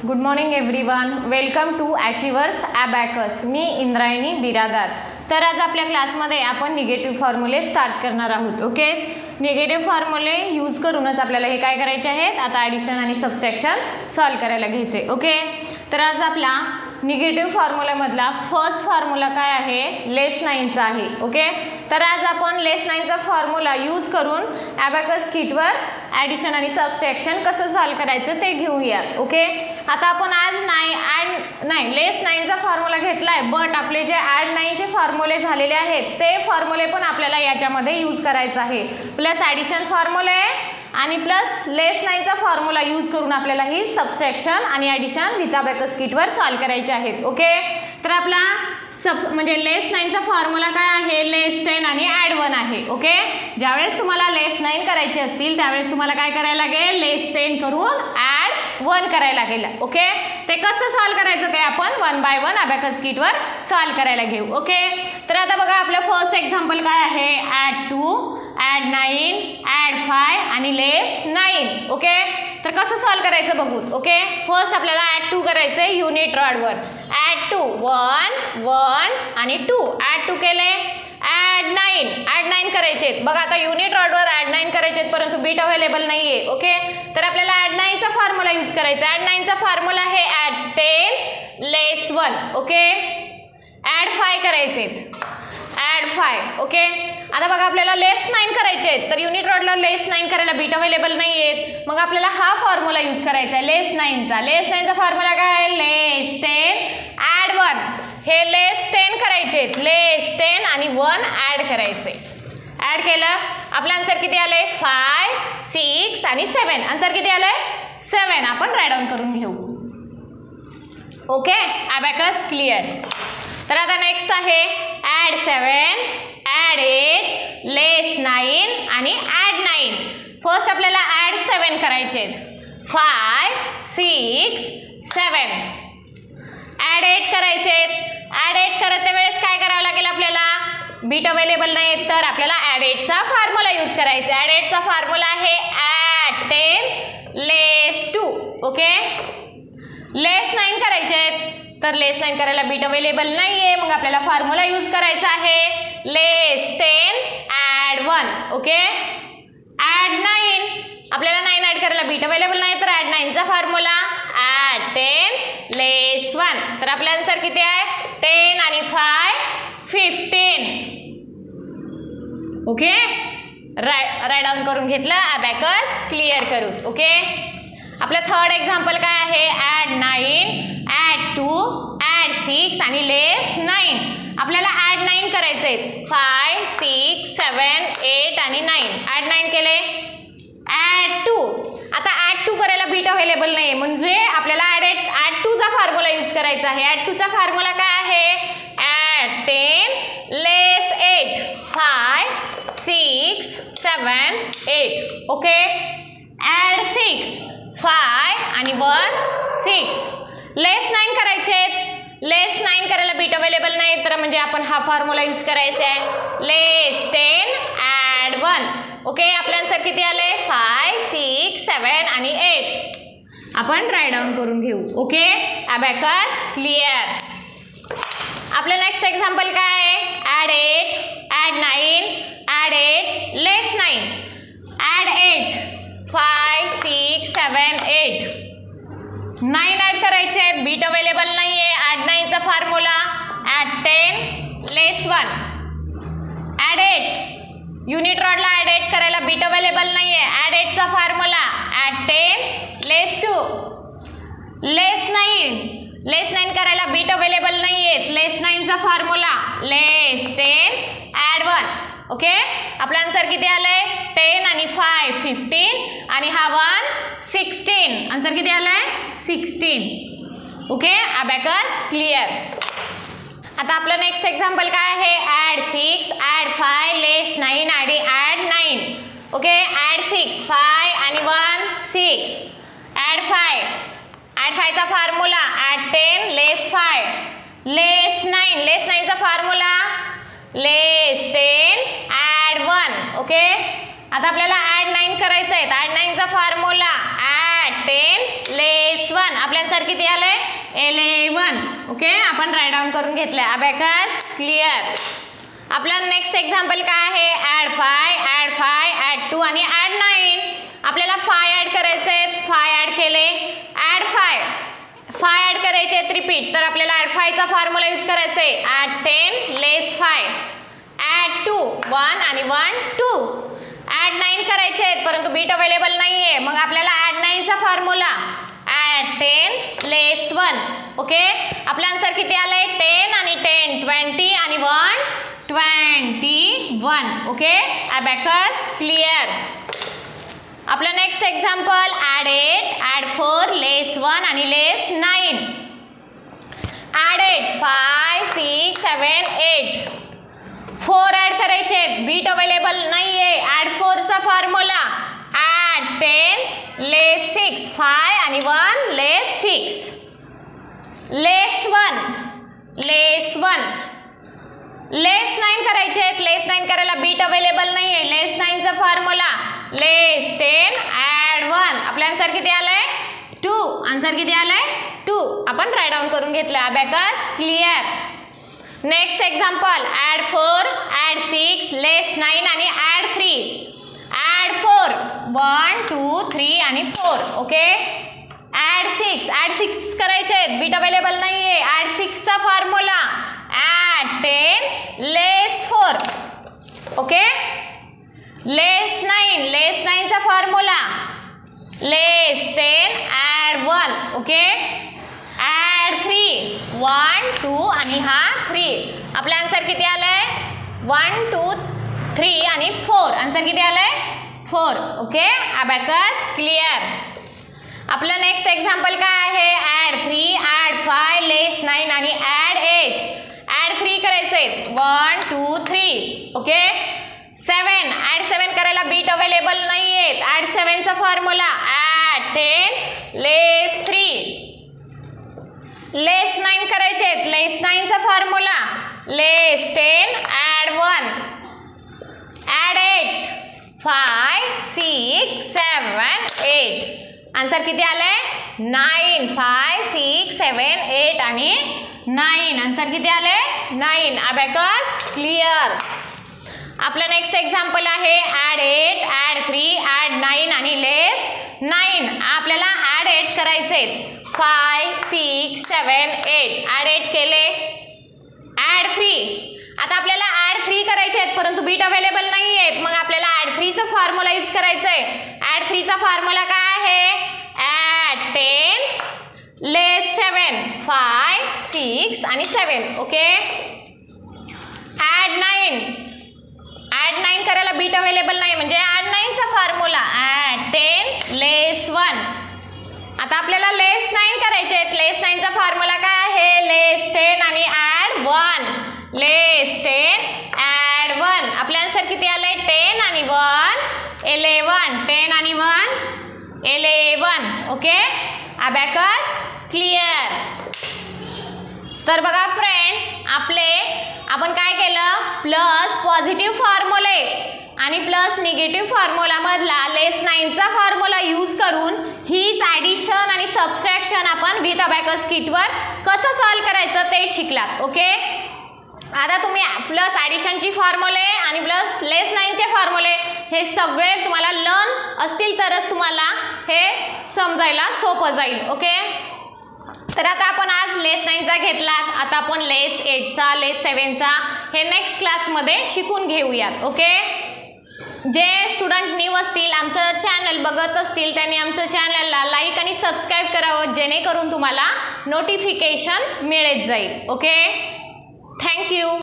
Good morning everyone, welcome to Achievers Abacus. मी इंद्रायणी बिरादार. तर आज आपल्या क्लासमध्ये आपण निगेटिव्ह फॉर्म्युले स्टार्ट करणार आहोत. ओके, निगेटिव्ह फॉर्म्युले यूज करूनच आपल्याला हे काय करायचे आहेत, आता ॲडिशन आणि सबट्रॅक्शन सॉल्व करायला घ्यायचे. ओके, तर आज आपला निगेटिव्ह फॉर्म्युलामधला फर्स्ट फॉर्म्युला काय आहे, लेस नाईनचा आहे. ओके, तर आज आपण लेस नाईनचा फॉर्म्युला यूज करून ॲबॅकस किटवर ॲडिशन आणि सबट्रॅक्शन कसं सॉल्व करायचं ते घेऊयात. ओके, आता आपण आज लेस नाईनचा फॉर्म्युला घेतला आहे, बट आपले जे ॲड नाईनचे फॉर्म्युले झालेले आहेत ते फॉर्म्युले पण आपल्याला याच्यामध्ये यूज करायचं आहे. प्लस ॲडिशन फॉर्म्युले आणि प्लस लेस नाईनचा फॉर्म्युला यूज करून आपल्याला ही सबट्रॅक्शन आणि ॲडिशन विथ ॲबॅकस किटवर सॉल्व करायचे आहेत. ओके, तर आपला म्हणजे लेस नाईनचा फॉर्म्युला काय आहे, लेस 10 आणि ॲड 1 आहे. ओके, ज्यावेळेस तुम्हाला लेस 9 करायचे असतील त्यावेळेस तुम्हाला काय करायला लागेल, लेस 10 करून ॲड 1 करायला लागेल. ओके, ते कसं सॉल्व करायचं ते आपण 1 बाय 1 ॲबॅकस किटवर सॉल्व करायला घेऊ. ओके, तर आता बघा आपलं फर्स्ट एक्झाम्पल काय आहे, ॲड 2, ॲड 9, ॲड 5 आणि लेस 9. ओके, तर कसं सॉल्व करायचं बघू. ओके, फर्स्ट आपल्याला ॲड 2 करायचं आहे युनिट रॉडवर. ॲड 2 1 1 आणि 2 ॲड 2 केले. ॲड 9 करायचे आहेत. बघा आता युनिट रॉडवर ॲड 9 करायचे आहेत परंतु बीट अवेलेबल नाही आहे. ओके, तर आपल्याला ॲड 9चा फॉर्म्युला यूज करायचा. ॲड 9चा फॉर्म्युला आहे ॲड 10 लेस 1. ओके, ॲड 5 करायचे आहेत. ॲड 5. ओके, आता बघा आपल्याला लेस 9 करायचे आहेत तर युनिट रॉडला लेस 9 करायला बीट अवेलेबल नाही आहेत, मग आपल्याला हा फॉर्म्युला यूज करायचा आहे लेस 9चा. लेस 9चा फॉर्म्युला काय आहे, लेस 10 ॲड 1. हे लेस 10 करायचे आहेत, लेस 10 आणि 1 ॲड करायचे. ॲड केलं, आपलं आन्सर किती आले, 5 6 आणि 7. आन्सर किती आलंय, 7. आपण राईट डाऊन करून घेऊ. Okay, abacus clear. तर आता नेक्स्ट आहे ॲड 7, ॲड 8, लेस 9 आणि ॲड 9. फर्स्ट आपल्याला ॲड 7 करायचे आहेत. 5 6 7. ॲड 8 करायचे आहेत. ॲड 8 करते वेळेस काय करावं लागेल, आपल्याला बीट अवेलेबल नाही तर आपल्याला ॲड 8चा फॉर्म्युला यूज करायचा. ॲड 8चा फॉर्म्युला आहे ॲड 10 लेस 2. ओके, लेस 9 करायचे आहेत तर लेस 9 करायला बीट अवेलेबल नाही आहे, मग आपल्याला फॉर्म्युला यूज करायचा आहे लेस 10 ॲड 1. ओके, ॲड 9 आपल्याला 9 ॲड करायला बीट अवेलेबल नाही तर ॲड 9चा फॉर्म्युला ॲड 10 लेस 1. तर आपला आन्सर किती आहे, 10 आणि 5 15. ओके, राईट डाऊन करून घेतलं, ॲबॅकस क्लिअर करू. ओके, आपलं थर्ड एक्झाम्पल काय आहे, ॲड 9, ॲड 2, ॲड 6 आणि लेस 9. आपल्याला ॲड 9 करायचे आहेत. 5 6 7 8 आणि 9. ॲड 9 केले. ॲड 2. आता ॲड 2 करायला बीट अवेलेबल नाही म्हणजे आपल्याला ॲड 2चा फॉर्म्युला यूज करायचा आहे. ॲड 2चा फॉर्म्युला काय आहे, ॲड 10 लेस 8. 5 6 7 8. ओके, ॲड 6 5 आणि 1 6. लेस 9 करायचे आहेत. लेस 9 करायला बीट अवेलेबल नाही तर म्हणजे आपण हा फॉर्म्युला यूज करायचा आहे लेस 10 ॲड 1. ओके, आपल्या आन्सर किती आले, 5 6 7 आणि 8. आपण राईट डाऊन करून घेऊ. Okay, abacus clear. आपलं नेक्स्ट एक्झाम्पल काय आहे, ॲड 8, ॲड 9, ॲड 8 लेस 9. ॲड 8 5 6 7 8. 9 ॲड करायचे आहेत, बीट अवेलेबल नाही आहे. ॲड 9चा फॉर्म्युला ॲड 10 लेस 1. ॲड 8 युनिट रॉडला ॲड 8 करायला बीट अवेलेबल नाही आहे. ॲड 8चा फॉर्म्युला ॲड 10 लेस 2. लेस 9 करायला बीट अवेलेबल नाही आहेत. लेस 9चा फॉर्म्युला लेस 10 ॲड 1. ओके, आपला आन्सर किती आलंय, 10 आणि 5 15 आणि हा 1 16. आन्सर किती आलाय, 16. Okay, abacus clear. आता आपलं नेक्स्ट एक्झाम्पल काय आहे, ॲड 6, ॲड 5 लेस 9 आणि ॲड 9. ओके, ॲड 6 5 आणि 1 6. ॲड 5. ॲड 5चा फॉर्म्युला ॲड 10 लेस 5. लेस 9. लेस 9चा फॉर्म्युला लेस 10 ॲड 1. ओके, आता आपल्याला ॲड 9 करायचं आहे. ॲड 9चा फॉर्म्युला ॲड 10 लेस 1. आपल्या आन्सर किती आलंय 11. ओके, आपण राईट डाऊन करून घेतलंय. Abacus clear. आपला नेक्स्ट एक्झाम्पल काय आहे ॲड 5 ॲड 2 आणि ॲड 9. आपल्याला 5 ॲड करायचे आहेत, 5 ॲड केले, ॲड 5 ॲड करायचे आहेत रिपीट. तर आपल्याला ॲड 5चा फॉर्म्युला यूज करायचा आहे ॲड 10 लेस 5 ॲड 2 1 आणि 1 2. ॲड 9 करायचे आहेत परंतु बीट अवेलेबल नाही आहे, मग आपल्याला ॲड 9चा फॉर्म्युला ॲड 10 लेस 1. ओके, आपला आन्सर किती आलंय 10 आणि 10 20 आणि 1 21. Okay, abacus clear. आपला नेक्स्ट एक्झाम्पल ॲड 8 ॲड 4 लेस 1 आणि लेस 9. ॲड 8 5 6 7 8 4 ॲड करायचे, बीट अवेलेबल नाही आहे. ॲड 4चा फॉर्म्युला ॲड 10 लेस 6 5 आणि 1 लेस 6 लेस 1 लेस 9 करायचे आहेत. लेस 9 करायला बीट अवेलेबल नाही आहे. लेस 9चा फॉर्म्युला लेस 10 ॲड 1. आपल्या आन्सर किती आलंय 2. आन्सर किती आलंय 2. आपण राईट डाऊन करून घेतलं. Abacus clear. Next example add 4 add 6 less 9 आणि ॲड 3. ॲड 4 1 2 3 आणि 4. ओके, ॲड 6 करायचे आहेत, बीट अवेलेबल नाही आहे. ॲड 6चा formula add 10 less 4. Okay, less 9चा formula less 10 add 1. Okay, add 3 1 2 आणि हा 3. आपला आन्सर किती आलाय 1 2 3 आणि 4. आन्सर किती आलाय 4. Okay, abacus clear. आपलं नेक्स्ट एक्झाम्पल काय आहे ॲड 3 ॲड 5 लेस 9 आणि ॲड 8. ॲड 3 करायचे 1 2 3. ओके, 7 ॲड 7 करायला बीट अवेलेबल नाही आहेत. ॲड 7चा फॉर्म्युला ॲड 10 लेस 3. लेस 9 करायचे, लेस 9चा formula less 10 add 1 add 8 5 6 7 8. Answer किती आलंय 9 5 6 7 8 आणि 9. आन्सर किती आलंय 9. Abacus clear. आपलं नेक्स्ट एक्झाम्पल आहे ॲड 8 ॲड 3 ॲड 9 आणि लेस 9. आपल्याला ॲड 8 करायचे 5 6 7 8. ॲड 8 केले, ॲड 3. आता आपल्याला ॲड 3 करायचे आहेत परंतु बीट अवेलेबल नाही आहेत, मग आपल्याला ॲड 3चा फॉर्म्युला यूज करायचा आहे. ॲड 3चा फॉर्म्युला काय आहे ॲड 10 लेस 7 5 6 आणि 7. ओके, ॲड 9 करायला बीट अवेलेबल नाही म्हणजे ॲड 9चा फॉर्म्युला ॲड 10 लेस 1. आता आपल्याला लेस 9 करायचे आहेत. लेस 9चा फॉर्म्युला काय आहे लेस 10 आणि ॲड 1 लेस 10 ॲड 1. आपल्या आन्सर किती आलंय 10 आणि 1 11. 10 आणि 1 11. Okay, abacus clear. तर बघा फ्रेंड्स, आपण काय केलं प्लस पॉझिटिव्ह फॉर्म्युले आणि प्लस निगेटिव्ह फॉर्म्युला मधला लेस 9चा फॉर्म्युला यूज करून हीच ॲडिशन आणि सबट्रॅक्शन आपण विथ अबॅकस किटवर कसं सॉल्व करायचं ते शिकलात. ओके, आता तुम्ही प्लस ॲडिशनची फॉर्म्युले आणि प्लस लेस 9चे फॉर्म्युले हे सगळे तुम्हाला लर्न असतील तरच तुम्हाला हे समजायला सोपं जाईल. ओके, तर आता आपण आज लेस 9चा घेतलात, आता आपण लेस 8चा लेस 7चा हे नेक्स्ट क्लासमध्ये शिकून घेऊयात. ओके, जे स्टुडंट न्यू असतील आमचं चॅनल बघत असतील त्यांनी आमचं चॅनलला लाईक आणि सबस्क्राईब करावं जेणेकरून तुम्हाला नोटिफिकेशन मिळत जाईल. Okay, thank you.